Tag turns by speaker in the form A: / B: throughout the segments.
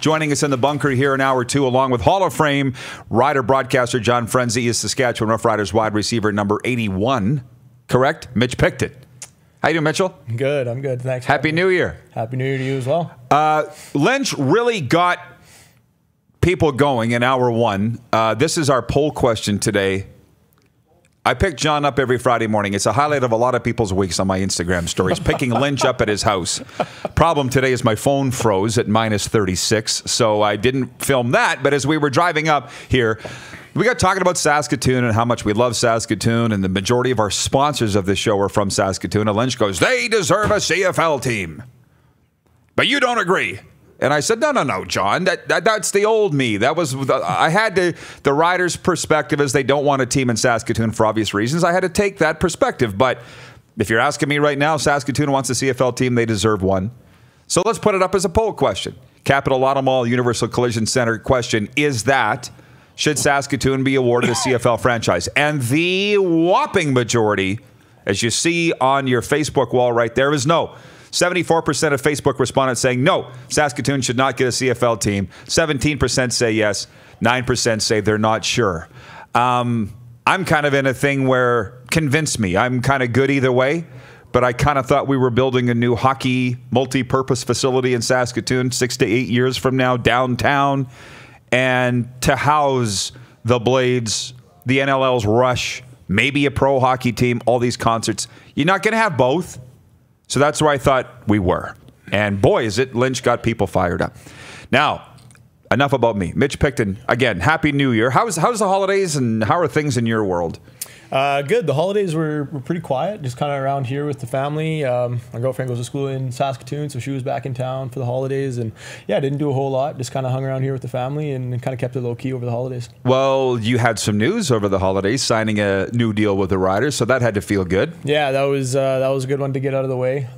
A: Joining us in the bunker here in hour 2, along with Hall of Fame Rider broadcaster John Frenzy, is Saskatchewan Roughriders wide receiver number 81. Correct? Mitch Picton. How you doing, Mitchell?
B: Good. I'm good. Thanks.
A: Happy New Year.
B: Happy New Year to you as well.
A: Lynch really got people going in hour 1. This is our poll question today. I pick John up every Friday morning. It's a highlight of a lot of people's weeks on my Instagram stories, picking Lynch up at his house. Problem today is my phone froze at minus 36, so I didn't film that. But as we were driving up here, we got talking about Saskatoon and how much we love Saskatoon, and the majority of our sponsors of this show are from Saskatoon. And Lynch goes, they deserve a CFL team. But you don't agree. And I said, no, John, that's the old me. That was, I had to, the Riders' perspective is they don't want a team in Saskatoon for obvious reasons. I had to take that perspective. But if you're asking me right now, Saskatoon wants a CFL team, they deserve one. So let's put it up as a poll question. Capital Auto Mall Universal Collision Center question is that, should Saskatoon be awarded a CFL franchise? And the whopping majority, as you see on your Facebook wall right there, is no. 74% of Facebook respondents saying no, Saskatoon should not get a CFL team. 17% say yes. 9% say they're not sure. I'm kind of in a thing where convince me. I'm kind of good either way, but I kind of thought we were building a new hockey multi-purpose facility in Saskatoon 6 to 8 years from now downtown, and to house the Blades, the NLL's Rush, maybe a pro hockey team, all these concerts. You're not going to have both. So that's where I thought we were. And boy, is it, Lynch got people fired up. Now, enough about me. Mitch Picton, again, Happy New Year. How's the holidays and how are things in your world?
B: Good. The holidays were pretty quiet, just kind of around here with the family. My girlfriend goes to school in Saskatoon, so she was back in town for the holidays. And yeah, didn't do a whole lot, just kind of hung around here with the family and kind of kept it low-key over the holidays. Well,
A: you had some news over the holidays, signing a new deal with the Riders, so that had to feel good.
B: Yeah, that was a good one to get out of the way.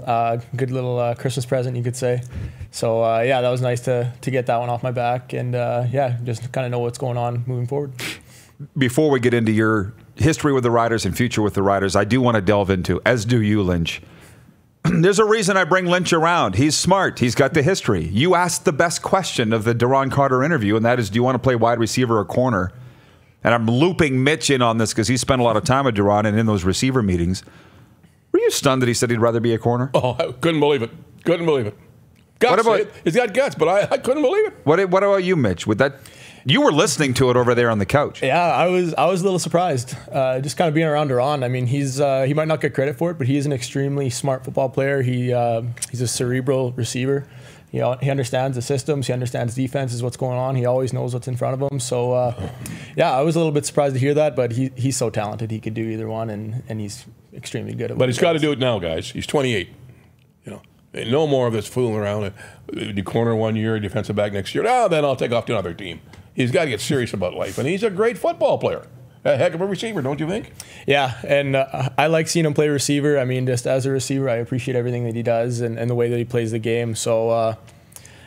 B: Good little Christmas present, you could say. So yeah, that was nice to get that one off my back, and yeah, just kind of know what's going on moving forward.
A: Before we get into your history with the Riders and future with the Riders, I do want to delve into, as do you, Lynch. There's a reason I bring Lynch around. He's smart. He's got the history. You asked the best question of the Duron Carter interview, and that is, do you want to play wide receiver or corner? And I'm looping Mitch in on this because he spent a lot of time with Duron and in those receiver meetings. Were you stunned that he said he'd rather be a corner?
C: Oh, I couldn't believe it. Couldn't believe it. Guts, what about, he's got guts, but I couldn't believe it.
A: What about you, Mitch? Would that... You were listening to it over there on the couch.
B: Yeah, I was a little surprised. Just kind of being around Duron. I mean, he might not get credit for it, but he is an extremely smart football player. He's a cerebral receiver. You know, he understands the systems. He understands defenses, what's going on. He always knows what's in front of him. So, yeah, I was a little bit surprised to hear that, but he's so talented. He could do either one, and he's extremely good at it.
C: But he's got to do it now, guys. He's 28. You know, and no more of this fooling around. Do corner 1 year, defensive back next year. Oh, then I'll take off to another team. He's got to get serious about life, and he's a great football player. A heck of a receiver, don't you think?
B: Yeah, and I like seeing him play receiver. I mean, just as a receiver, I appreciate everything that he does and the way that he plays the game. So,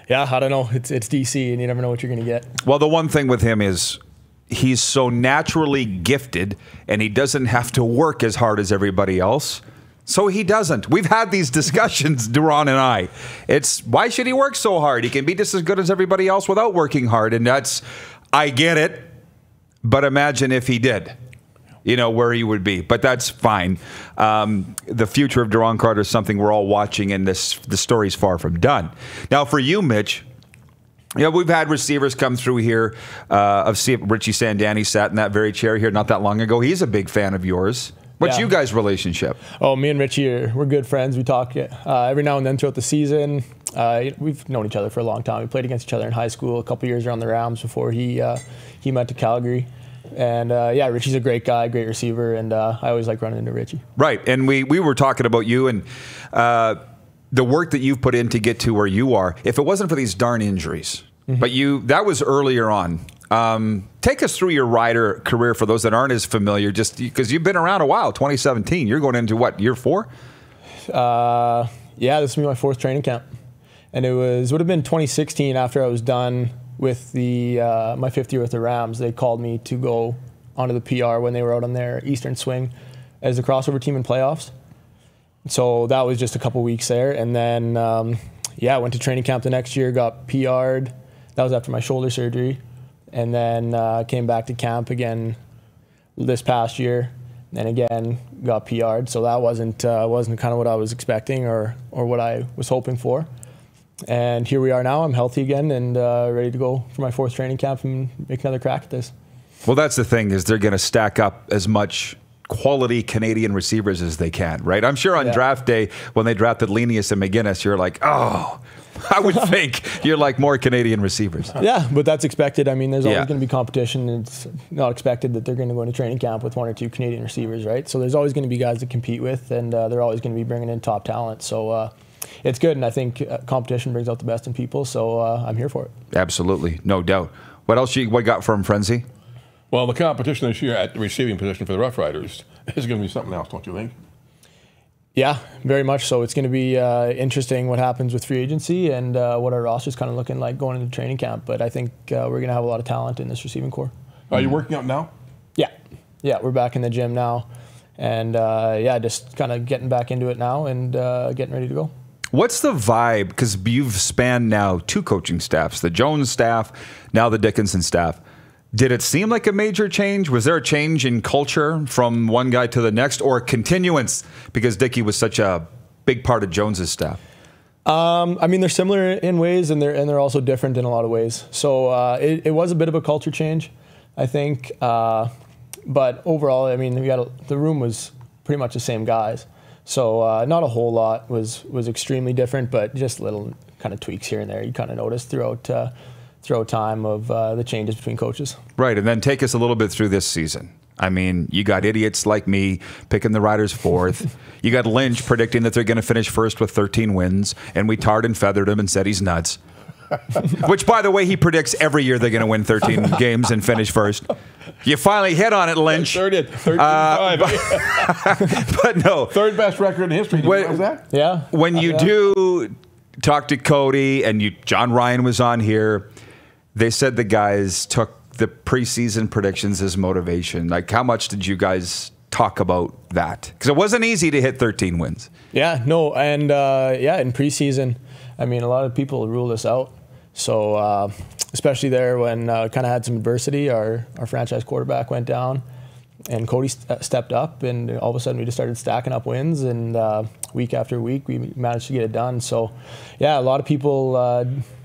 B: yeah, I don't know. It's DC, and you never know what you're going to get.
A: Well, the one thing with him is he's so naturally gifted, and he doesn't have to work as hard as everybody else. So he doesn't. We've had these discussions, Duron and I. It's, why should he work so hard? He can be just as good as everybody else without working hard. And that's, I get it, but imagine if he did, you know, where he would be. But that's fine. The future of Duron Carter is something we're all watching, and the story's far from done. Now, for you, Mitch, you know, we've had receivers come through here. Richie Sand, Danny sat in that very chair here not that long ago. He's a big fan of yours. What's you guys' relationship?
B: Oh, me and Richie, we're good friends. We talk every now and then throughout the season. We've known each other for a long time. We played against each other in high school, a couple years around the Rams before he went to Calgary. And, yeah, Richie's a great guy, great receiver, and I always like running into Richie.
A: Right, and we were talking about you and the work that you've put in to get to where you are. If it wasn't for these darn injuries, but that was earlier on. Take us through your Rider career for those that aren't as familiar, just because you've been around a while. 2017, you're going into what, year 4?
B: Yeah, this will be my 4th training camp, and it would have been 2016 after I was done with my 5th year with the Rams. They called me to go onto the PR when they were out on their Eastern swing as the crossover team in playoffs. So that was just a couple weeks there, and then yeah, I went to training camp the next year, got PR'd. That was after my shoulder surgery. And then came back to camp again this past year. And again, got PR'd. So that wasn't kind of what I was expecting or what I was hoping for. And here we are now. I'm healthy again and ready to go for my 4th training camp and make another crack at this.
A: Well, that's the thing, is they're going to stack up as much quality Canadian receivers as they can, right? I'm sure on draft day, when they drafted Linus and McGinnis, you're like, oh, I would think you're like more Canadian receivers.
B: Yeah, but that's expected. I mean, there's always going to be competition. It's not expected that they're going to go into training camp with 1 or 2 Canadian receivers, right? So there's always going to be guys to compete with, and they're always going to be bringing in top talent. So it's good, and I think competition brings out the best in people, so I'm here for it.
A: Absolutely, no doubt. What else you got from Frenzy?
C: Well, the competition this year at the receiving position for the Rough Riders is going to be something else, don't you think?
B: Yeah, very much so. It's going to be interesting what happens with free agency and what our roster's kind of looking like going into training camp. But I think we're going to have a lot of talent in this receiving core.
C: Are you working out now?
B: Yeah, we're back in the gym now. And just kind of getting back into it now and getting ready to go.
A: What's the vibe? Because you've spanned now 2 coaching staffs, the Jones staff, now the Dickinson staff. Did it seem like a major change? Was there a change in culture from one guy to the next, or a continuance because Dickey was such a big part of Jones's staff?
B: I mean, they're similar in ways, and they're also different in a lot of ways. So it was a bit of a culture change, I think. But overall, I mean, the room was pretty much the same guys. So not a whole lot was extremely different, but just little kind of tweaks here and there you kind of notice throughout time of the changes between coaches.
A: Right, and then take us a little bit through this season. I mean, you got idiots like me picking the Riders 4th. You got Lynch predicting that they're going to finish first with 13 wins, and we tarred and feathered him and said he's nuts. Which, by the way, he predicts every year they're going to win 13 games and finish first. You finally hit on it, Lynch.
C: 13-5.
A: But no.
C: 3rd best record in history. Did you realize that?
B: Yeah.
A: When you do talk to Cody, and John Ryan was on here, they said the guys took the preseason predictions as motivation. Like, how much did you guys talk about that? Because it wasn't easy to hit 13 wins.
B: Yeah, no, and in preseason, I mean, a lot of people ruled us out. So especially there when kind of had some adversity, our franchise quarterback went down, and Cody stepped up, and all of a sudden we just started stacking up wins, and week after week we managed to get it done. So yeah, a lot of people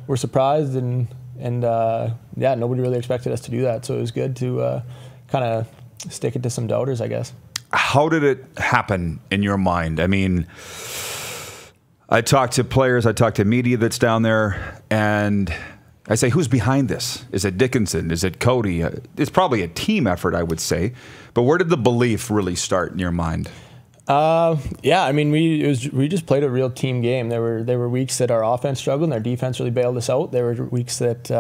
B: were surprised, and nobody really expected us to do that. So it was good to kind of stick it to some doubters, I guess.
A: How did it happen in your mind? I mean, I talk to players, I talk to media that's down there, and I say, who's behind this? Is it Dickinson? Is it Cody? It's probably a team effort, I would say. But where did the belief really start in your mind?
B: I mean, we just played a real team game. There were weeks that our offense struggled and our defense really bailed us out. There were weeks that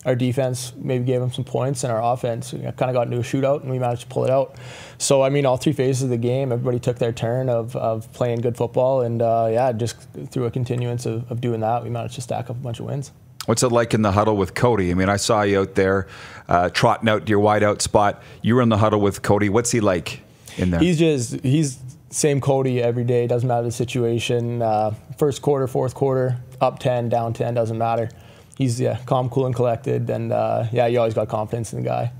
B: our defense maybe gave them some points, and our offense kind of got into a shootout, and we managed to pull it out. So, I mean, all 3 phases of the game, everybody took their turn of playing good football, and just through a continuance of doing that, we managed to stack up a bunch of wins.
A: What's it like in the huddle with Cody? I mean, I saw you out there trotting out to your wideout spot. You were in the huddle with Cody. What's he like in there?
B: He's same Cody every day. Doesn't matter the situation. First quarter, fourth quarter, up 10, down 10, doesn't matter. He's calm, cool, and collected, and you always got confidence in the guy.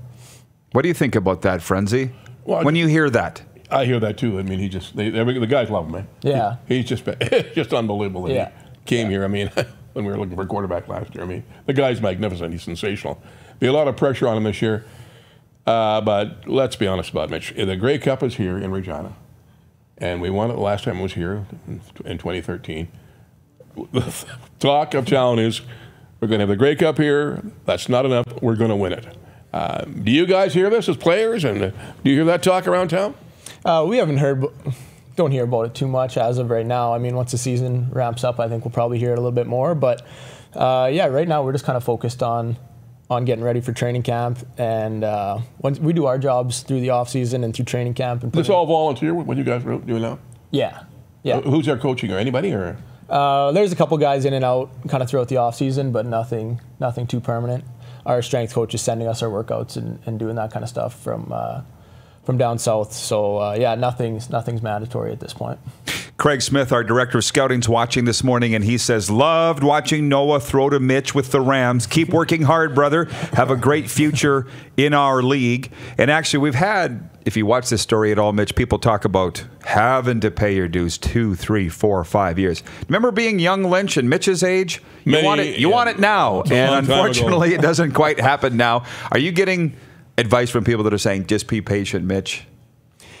A: What do you think about that, Frenzy?
C: Well,
A: when you hear that?
C: I hear that too. I mean, the guys love him, man.
B: Yeah.
C: He's just unbelievable. He came here, I mean, when we were looking for a quarterback last year. I mean, the guy's magnificent. He's sensational. Be a lot of pressure on him this year. But let's be honest about Mitch. The Grey Cup is here in Regina, and we won it the last time it was here in 2013. The talk of town is, we're going to have the Grey Cup here. That's not enough. We're going to win it. Do you guys hear this as players? And do you hear that talk around town?
B: We don't hear about it too much as of right now. I mean, once the season ramps up, I think we'll probably hear it a little bit more. But right now we're just kind of focused on getting ready for training camp. And once we do our jobs through the off season and through training camp. And
C: it's all volunteer, what you guys are doing now?
B: Yeah.
C: Who's there coaching, or anybody? Or
B: there's a couple guys in and out kind of throughout the off season, but nothing too permanent. Our strength coach is sending us our workouts and doing that kind of stuff from down south. So nothing's mandatory at this point.
A: Craig Smith, our director of scouting, is watching this morning, and he says, loved watching Noah throw to Mitch with the Rams. Keep working hard, brother. Have a great future in our league. And actually, we've had, if you watch this story at all, Mitch, people talk about having to pay your dues 2, 3, 4, 5 years. Remember being young Lynch and Mitch's age? You want it now. And unfortunately, it doesn't quite happen now. Are you getting advice from people that are saying, just be patient, Mitch?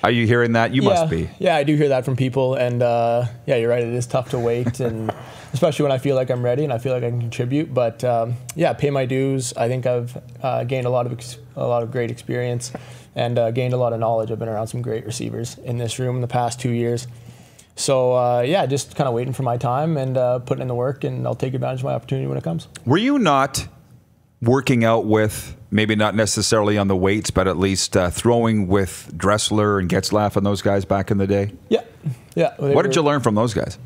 A: Are you hearing that? You must be.
B: Yeah, I do hear that from people. And yeah, you're right. It is tough to wait, and especially when I feel like I'm ready and I feel like I can contribute. But yeah, pay my dues. I think I've gained a lot of great experience and gained a lot of knowledge. I've been around some great receivers in this room in the past 2 years. So yeah, just kind of waiting for my time and putting in the work, and I'll take advantage of my opportunity when it comes.
A: Were you not working out with, maybe not necessarily on the weights, but at least throwing with Dressler and Getzlaff and those guys back in the day?
B: Yeah.
A: What did you learn from those guys?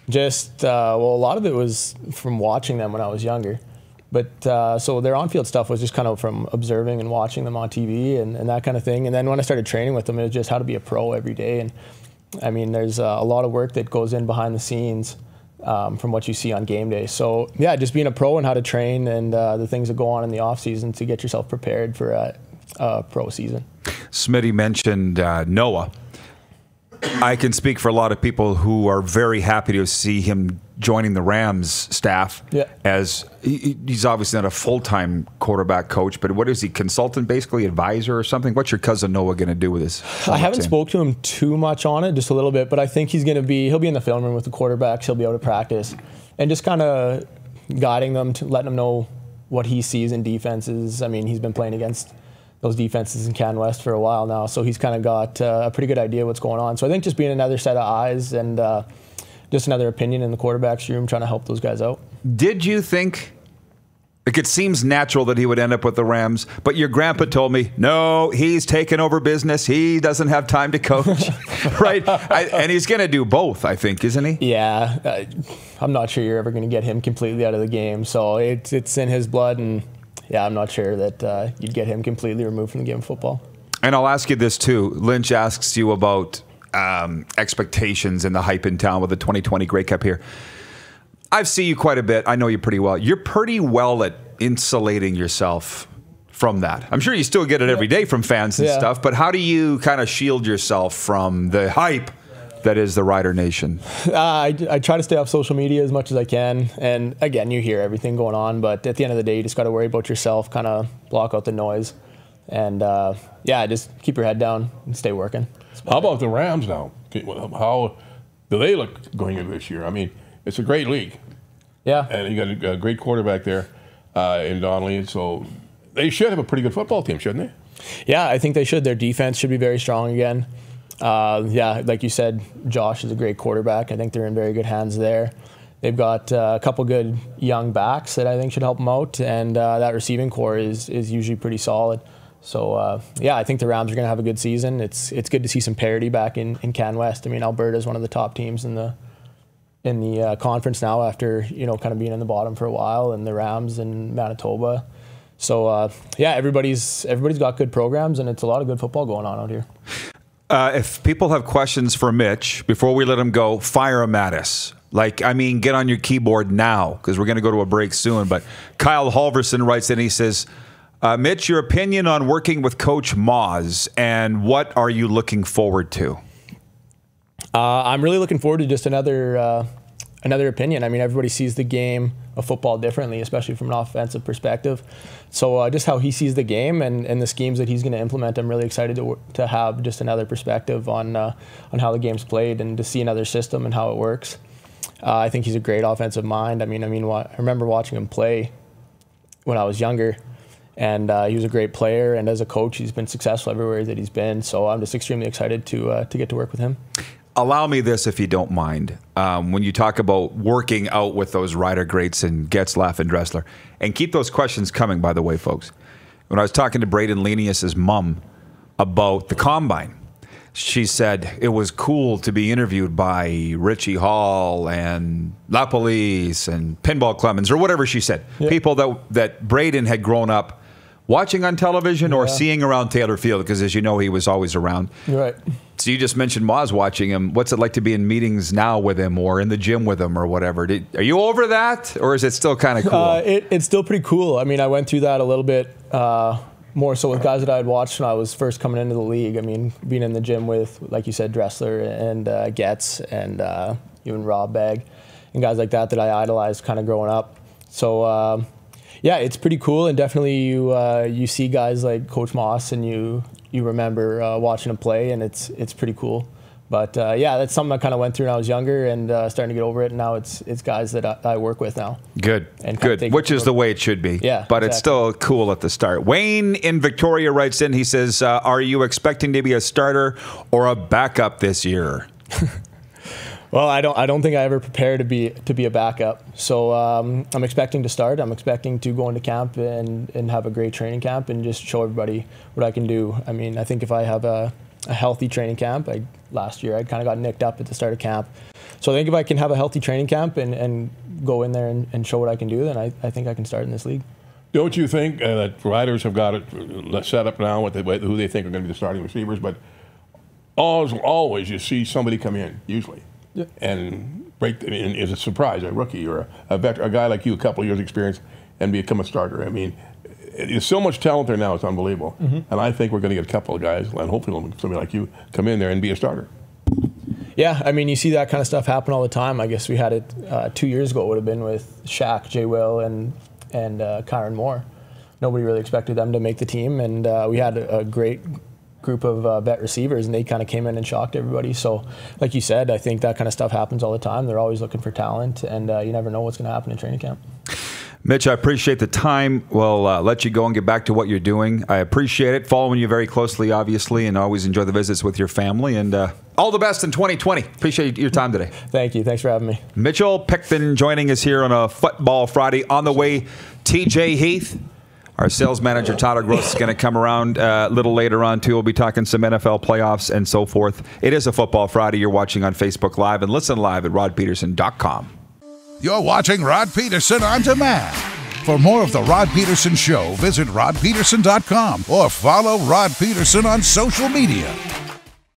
B: Just, well, a lot of it was from watching them when I was younger. But so their on-field stuff was just kind of from observing and watching them on TV and that kind of thing. And then when I started training with them, it was just how to be a pro every day. And I mean, there's a lot of work that goes in behind the scenes from what you see on game day. So yeah, just being a pro and how to train and the things that go on in the off season to get yourself prepared for a pro season.
A: Smitty mentioned Noah. I can speak for a lot of people who are very happy to see him joining the Rams staff.
B: Yeah.
A: As he's obviously not a full-time quarterback coach, but what is he, consultant, basically advisor or something? What's your cousin Noah going to do with this?
B: I haven't spoke to him too much on it, just a little bit, but I think he'll be in the film room with the quarterbacks. He'll be able to practice and just kind of guiding them, to letting them know what he sees in defenses. I mean, he's been playing against those defenses in Can West for a while now, so he's kind of got a pretty good idea what's going on. So I think just being another set of eyes and just another opinion in the quarterback's room, trying to help those guys out. Did
A: you think, like, it seems natural that he would end up with the Rams, but your grandpa told me, no, he's taken over business. He doesn't have time to coach, right? And he's going to do both, I think, isn't he?
B: Yeah, I'm not sure you're ever going to get him completely out of the game. So it's in his blood, and yeah, I'm not sure that you'd get him completely removed from the game of football.
A: And I'll ask you this too. Lynch asks you about expectations and the hype in town with the 2020 Grey Cup here. I've seen you quite a bit. I know you pretty well. You're pretty well at insulating yourself from that. I'm sure you still get it every day from fans and stuff, but how do you kind of shield yourself from the hype that is the Rider Nation?
B: I try to stay off social media as much as I can. And again, you hear everything going on, but at the end of the day, you just got to worry about yourself, kind of block out the noise. And yeah, just keep your head down and stay working.
C: How about the Rams now? How do they look going into this year? I mean, it's a great league.
B: Yeah.
C: And you got a great quarterback there in Donnelly. So they should have a pretty good football team, shouldn't they?
B: Yeah, I think they should. Their defense should be very strong again. Yeah, like you said, Josh is a great quarterback. I think they're in very good hands there. They've got a couple good young backs that I think should help them out, and that receiving core is usually pretty solid. So yeah, I think the Rams are going to have a good season. It's good to see some parity back in Can West. I mean, Alberta is one of the top teams in the conference now after kind of being in the bottom for a while, and the Rams and Manitoba. So yeah, everybody's got good programs, and it's a lot of good football going on out here.
A: If people have questions for Mitch, before we let him go, fire him at us. Like, I mean, get on your keyboard now, because we're going to go to a break soon. But Kyle Halverson writes in, he says, Mitch, your opinion on working with Coach Moz, and what are you looking forward to?
B: I'm really looking forward to just another opinion. I mean, everybody sees the game of football differently, especially from an offensive perspective. So just how he sees the game and the schemes that he's going to implement, I'm really excited to have just another perspective on how the game's played and to see another system and how it works. I think he's a great offensive mind. I remember watching him play when I was younger, and he was a great player. And as a coach, he's been successful everywhere that he's been. So I'm just extremely excited to get to work with him.
A: Allow me this, if you don't mind. When you talk about working out with those Rider greats and Getzlaff and Dressler, and keep those questions coming, by the way, folks. When I was talking to Braden Lenius's mom about the Combine, she said it was cool to be interviewed by Richie Hall and La Police and Pinball Clemens, or whatever she said. Yeah. People that Braden had grown up watching on television or seeing around Taylor Field? Because as you know, he was always around.
B: Right.
A: So you just mentioned Moz watching him. What's it like to be in meetings now with him or in the gym with him or whatever? Are you over that, or is it still kind of cool?
B: It's still pretty cool. I mean, I went through that a little bit more so with guys that I had watched when I was first coming into the league. I mean, being in the gym with, like you said, Dressler and Getz and even Rob Bagg and guys like that I idolized kind of growing up. So, yeah, it's pretty cool, and definitely you see guys like Coach Moss and you remember watching him play, and it's pretty cool. But yeah, that's something I kind of went through when I was younger, and starting to get over it. And now it's guys that I work with now.
A: Good, which is the way it should be.
B: Yeah,
A: but exactly. It's still cool at the start. Wayne in Victoria writes in. He says, "Are you expecting to be a starter or a backup this year?"
B: Well, I don't think I ever prepared to be a backup. So I'm expecting to start. I'm expecting to go into camp and have a great training camp and just show everybody what I can do. I mean, I think if I have a healthy training camp, last year I kind of got nicked up at the start of camp. So I think if I can have a healthy training camp and go in there and show what I can do, then I think I can start in this league.
C: Don't you think that riders have got it set up now with who they think are going to be the starting receivers? But always you see somebody come in, usually. Yeah. And break. I mean, is a surprise, a rookie or a guy like you, a couple of years experience, and become a starter. I mean, there's so much talent there now; it's unbelievable. Mm-hmm. And I think we're going to get a couple of guys, and hopefully somebody like you come in there and be a starter.
B: Yeah, I mean, you see that kind of stuff happen all the time. I guess we had it 2 years ago. It would have been with Shaq, Jay Will, and Kyron Moore. Nobody really expected them to make the team, and we had a great group of vet receivers, and they kind of came in and shocked everybody. So like you said, I think that kind of stuff happens all the time. They're always looking for talent, and you never know what's going to happen in training camp.
A: Mitch, I appreciate the time. We'll let you go and get back to what you're doing. I appreciate it, following you very closely, obviously, and always enjoy the visits with your family. And all the best in 2020. Appreciate your time today.
B: Thank you. Thanks for having me.
A: Mitchell Picton joining us here on a Football Friday. On the way, TJ Heath. Our sales manager, Tyler Gross, is going to come around a little later on, too. We'll be talking some NFL playoffs and so forth. It is a Football Friday. You're watching on Facebook Live, and listen live at rodpeterson.com.
D: You're watching Rod Peterson On Demand. For more of The Rod Peterson Show, visit rodpeterson.com or follow Rod Peterson on social media.